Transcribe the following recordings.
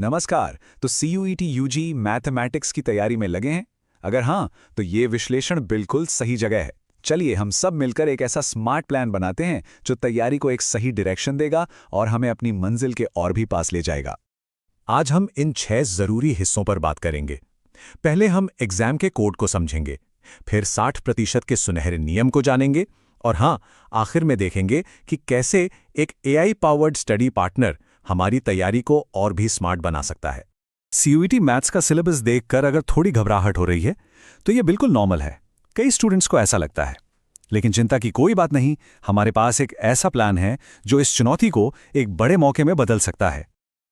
नमस्कार। तो CUET UG mathematics की तैयारी में लगे हैं? अगर हाँ, तो ये विश्लेषण बिल्कुल सही जगह है। चलिए हम सब मिलकर एक ऐसा स्मार्ट प्लान बनाते हैं जो तैयारी को एक सही डायरेक्शन देगा और हमें अपनी मंजिल के और भी पास ले जाएगा। आज हम इन 6 जरूरी हिस्सों पर बात करेंगे। पहले हम एग्जाम के कोड को समझेंगे, फिर 60% के सुनहरे नियम को जानेंगे और हाँ, आखिर में देखेंगे कि कैसे एक AI पावर्ड स्टडी पार्टनर हमारी तैयारी को और भी स्मार्ट बना सकता है। CUET मैथ्स का सिलेबस देखकर अगर थोड़ी घबराहट हो रही है तो ये बिल्कुल नॉर्मल है। कई स्टूडेंट्स को ऐसा लगता है, लेकिन चिंता की कोई बात नहीं। हमारे पास एक ऐसा प्लान है जो इस चुनौती को एक बड़े मौके में बदल सकता है।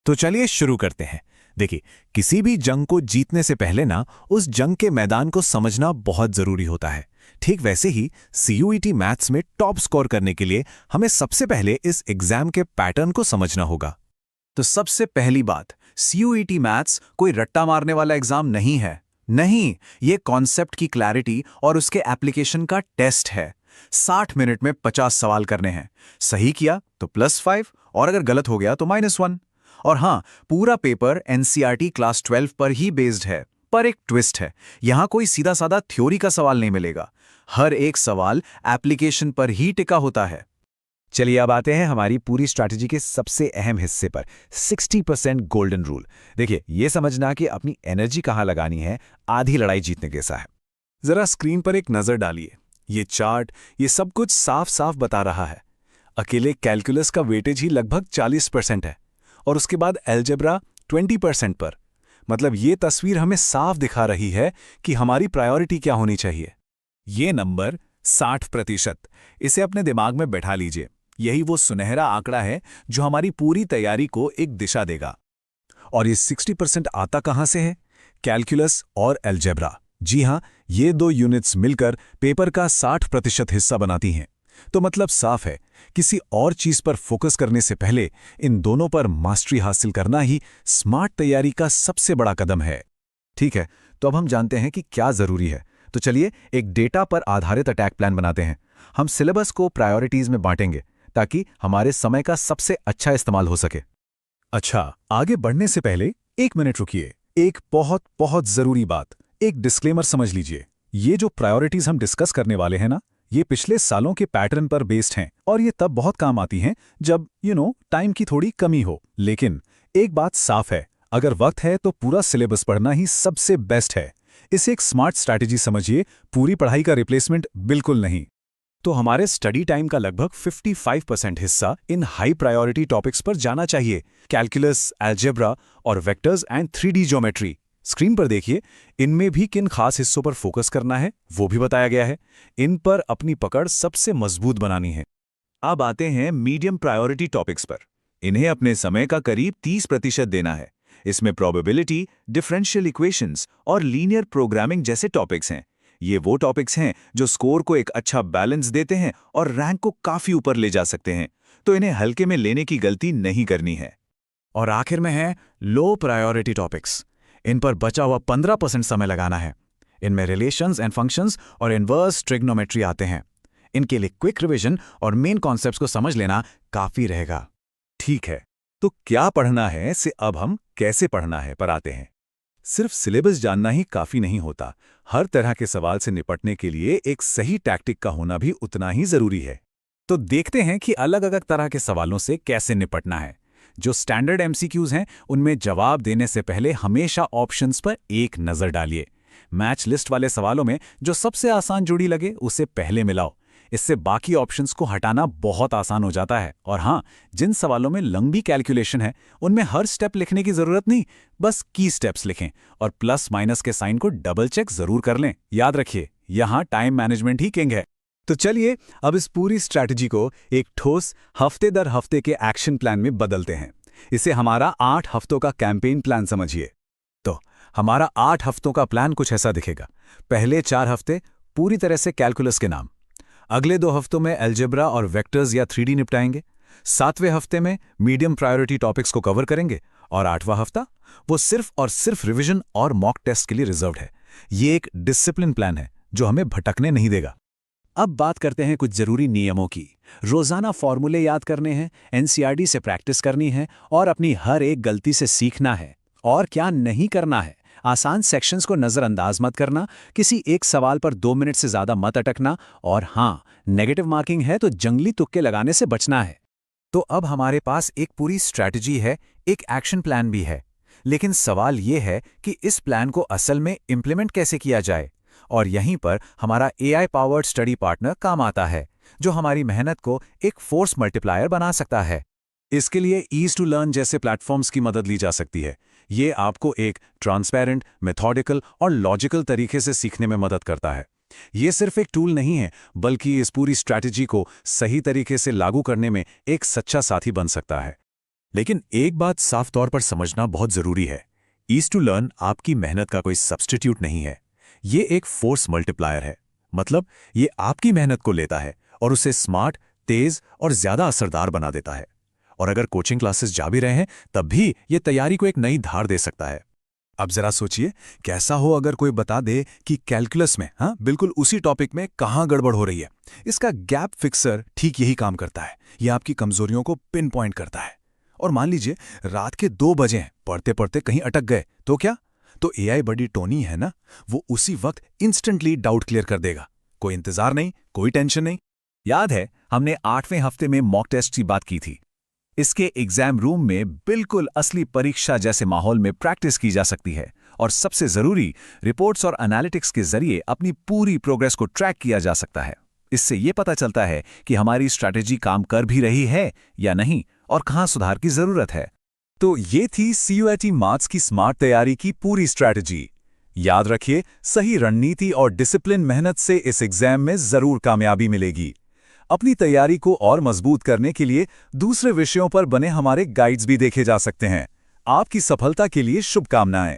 तो चलिए शुरू करते हैं। देखिए, किसी भी जंग को जीतने से पहले ना उस जंग के मैदान को समझना बहुत जरूरी होता है। ठीक वैसे ही CUET मैथ्स में टॉप स्कोर करने के लिए हमें सबसे पहले इस एग्जाम के पैटर्न को समझना होगा। तो सबसे पहली बात, CUET मैथ्स कोई रट्टा मारने वाला एग्जाम नहीं है। नहीं, ये कॉन्सेप्ट की क्लैरिटी और उसके एप्लीकेशन का टेस्ट है। 60 मिनट में 50 सवाल करने हैं। सही किया तो +5 और अगर गलत हो गया तो -1। और हाँ, पूरा पेपर NCERT क्लास 12 पर ही बेस्ड है। पर एक ट्विस्ट है, यहाँ कोई सीधा साधा थ्योरी का सवाल नहीं मिलेगा। हर एक सवाल एप्लीकेशन पर ही टिका होता है। चलिए अब आते हैं हमारी पूरी स्ट्रैटेजी के सबसे अहम हिस्से पर, 60% गोल्डन रूल। देखिए, ये समझना कि अपनी एनर्जी कहाँ लगानी है, आधी लड़ाई जीतने जैसा है। जरा स्क्रीन पर एक नजर डालिए। ये चार्ट, ये सब कुछ साफ साफ बता रहा है। अकेले कैलकुलस का वेटेज ही लगभग 40% है और उसके बाद अलजेब्रा 20% पर। मतलब ये तस्वीर हमें साफ दिखा रही है कि हमारी प्रायोरिटी क्या होनी चाहिए। ये नंबर 60%, इसे अपने दिमाग में बैठा लीजिए। यही वो सुनहरा आंकड़ा है जो हमारी पूरी तैयारी को एक दिशा देगा। और ये 60% आता कहां से है? कैलकुलस और अलजेब्रा। जी हां, ये 2 यूनिट्स मिलकर पेपर का 60% हिस्सा बनाती हैं। तो मतलब साफ है, किसी और चीज पर फोकस करने से पहले इन दोनों पर मास्टरी हासिल करना ही स्मार्ट तैयारी का सबसे बड़ा कदम है। ठीक है, तो अब हम जानते हैं कि क्या जरूरी है। तो चलिए एक डेटा पर आधारित अटैक प्लान बनाते हैं। हम सिलेबस को प्रायोरिटीज में बांटेंगे ताकि हमारे समय का सबसे अच्छा इस्तेमाल हो सके। अच्छा, आगे बढ़ने से पहले 1 मिनट रुकिए। एक बहुत बहुत जरूरी बात, एक डिस्क्लेमर समझ लीजिए। ये जो प्रायोरिटीज हम डिस्कस करने वाले हैं ना, ये पिछले सालों के पैटर्न पर बेस्ड हैं और ये तब बहुत काम आती हैं जब टाइम की थोड़ी कमी हो। लेकिन एक बात साफ है, अगर वक्त है तो पूरा सिलेबस पढ़ना ही सबसे बेस्ट है। इसे एक स्मार्ट स्ट्रैटेजी समझिए, पूरी पढ़ाई का रिप्लेसमेंट बिल्कुल नहीं। तो हमारे स्टडी टाइम का लगभग 55% हिस्सा इन हाई प्रायोरिटी टॉपिक्स पर जाना चाहिए। कैलकुलस, अलजेब्रा और vectors and 3D geometry. Screen पर देखिए, इनमें भी किन खास हिस्सों पर फोकस करना है वो भी बताया गया है। इन पर अपनी पकड़ सबसे मजबूत बनानी है। अब आते हैं मीडियम प्रायोरिटी टॉपिक्स पर। इन्हें अपने समय का करीब 30% देना है। इसमें प्रोबेबिलिटी, डिफरेंशियल इक्वेशंस और लीनियर प्रोग्रामिंग जैसे टॉपिक्स हैं। ये वो टॉपिक्स हैं जो स्कोर को एक अच्छा बैलेंस देते हैं और रैंक को काफी ऊपर ले जा सकते हैं। तो इन्हें हल्के में लेने की गलती नहीं करनी है। और आखिर में है लो प्रायोरिटी टॉपिक्स। इन पर बचा हुआ 15% समय लगाना है। इनमें रिलेशंस एंड फंक्शंस और इनवर्स ट्रिग्नोमेट्री आते हैं। इनके लिए क्विक रिवीजन और मेन कॉन्सेप्ट्स को समझ लेना काफी रहेगा। ठीक है, तो क्या पढ़ना है से अब हम कैसे पढ़ना है पर आते हैं। सिर्फ सिलेबस जानना ही काफी नहीं होता। हर तरह के सवाल से निपटने के लिए एक सही टैक्टिक का होना भी उतना ही जरूरी है। तो देखते हैं कि अलग अलग तरह के सवालों से कैसे निपटना है। जो स्टैंडर्ड MCQs हैं, उनमें जवाब देने से पहले हमेशा ऑप्शंस पर एक नजर डालिए। मैच लिस्ट वाले सवालों में जो सबसे आसान जोड़ी लगे उसे पहले मिलाओ। इससे बाकी ऑप्शंस को हटाना बहुत आसान हो जाता है। और हाँ, जिन सवालों में लंबी कैलकुलेशन है उनमें हर स्टेप लिखने की जरूरत नहीं, बस की स्टेप्स लिखें और प्लस माइनस के साइन को डबल चेक जरूर कर लें। याद रखिए, यहाँ टाइम मैनेजमेंट ही किंग है। तो चलिए अब इस पूरी स्ट्रैटेजी को एक ठोस हफ्ते दर हफ्ते के एक्शन प्लान में बदलते हैं। इसे हमारा 8 हफ्तों का कैंपेन प्लान समझिए। तो हमारा 8 हफ्तों का प्लान कुछ ऐसा दिखेगा। पहले 4 हफ्ते पूरी तरह से कैलकुलस के नाम। अगले 2 हफ्तों में अलजेब्रा और वेक्टर्स या 3D निपटाएंगे। 7वें हफ्ते में मीडियम प्रायोरिटी टॉपिक्स को कवर करेंगे और 8वां हफ्ता वो सिर्फ और सिर्फ रिवीजन और मॉक टेस्ट के लिए रिजर्व्ड है। ये एक डिसिप्लिन प्लान है जो हमें भटकने नहीं देगा। अब बात करते हैं कुछ जरूरी नियमों की। रोजाना फॉर्मूले याद करने हैं, NCERT से प्रैक्टिस करनी है और अपनी हर एक गलती से सीखना है। और क्या नहीं करना है। आसान सेक्शंस को नज़रअंदाज मत करना, किसी एक सवाल पर 2 मिनट से ज़्यादा मत अटकना, और हाँ, नेगेटिव मार्किंग है तो जंगली तुक्के लगाने से बचना है। तो अब हमारे पास एक पूरी स्ट्रैटेजी है, एक एक्शन प्लान भी है। लेकिन सवाल ये है कि इस प्लान को असल में इम्प्लीमेंट कैसे किया जाए। और यहीं पर हमारा एआई पावर्ड स्टडी पार्टनर काम आता है, जो हमारी मेहनत को एक फोर्स मल्टीप्लायर बना सकता है। इसके लिए ईज टू लर्न जैसे प्लेटफॉर्म्स की मदद ली जा सकती है। ये आपको एक ट्रांसपेरेंट, मेथोडिकल और लॉजिकल तरीके से सीखने में मदद करता है। ये सिर्फ एक टूल नहीं है, बल्कि इस पूरी स्ट्रैटेजी को सही तरीके से लागू करने में एक सच्चा साथी बन सकता है। लेकिन एक बात साफ तौर पर समझना बहुत जरूरी है, ईज टू लर्न आपकी मेहनत का कोई सब्स्टिट्यूट नहीं है। ये एक फोर्स मल्टीप्लायर है। मतलब ये आपकी मेहनत को लेता है और उसे स्मार्ट, तेज और ज्यादा असरदार बना देता है। और अगर कोचिंग क्लासेस जा भी रहे हैं, तब भी ये तैयारी को एक नई धार दे सकता है। अब जरा सोचिए, कैसा हो अगर कोई बता दे कि कैलकुलस में बिल्कुल उसी टॉपिक में कहाँ गड़बड़ हो रही है। इसका गैप फिक्सर ठीक यही काम करता है। ये आपकी कमजोरियों को पिन पॉइंट करता है। और मान लीजिए रात के 2 बजे हैं, पढ़ते पढ़ते कहीं अटक गए, तो क्या? तो एआई बडी टोनी है ना, वो उसी वक्त इंस्टेंटली डाउट क्लियर कर देगा। कोई इंतजार नहीं, कोई टेंशन नहीं। याद है हमने 8वें हफ्ते में मॉक टेस्ट की बात की थी। इसके एग्जाम रूम में बिल्कुल असली परीक्षा जैसे माहौल में प्रैक्टिस की जा सकती है, और सबसे जरूरी, रिपोर्ट्स और एनालिटिक्स के जरिए अपनी पूरी प्रोग्रेस को ट्रैक किया जा सकता है। इससे यह पता चलता है कि हमारी स्ट्रैटेजी काम कर भी रही है या नहीं, और कहां सुधार की जरूरत है। तो ये थी CUET मार्क्स की स्मार्ट तैयारी की पूरी स्ट्रैटेजी। याद रखिए, सही रणनीति और डिसिप्लिन मेहनत से इस एग्जाम में जरूर कामयाबी मिलेगी। अपनी तैयारी को और मजबूत करने के लिए दूसरे विषयों पर बने हमारे गाइड्स भी देखे जा सकते हैं। आपकी सफलता के लिए शुभकामनाएं।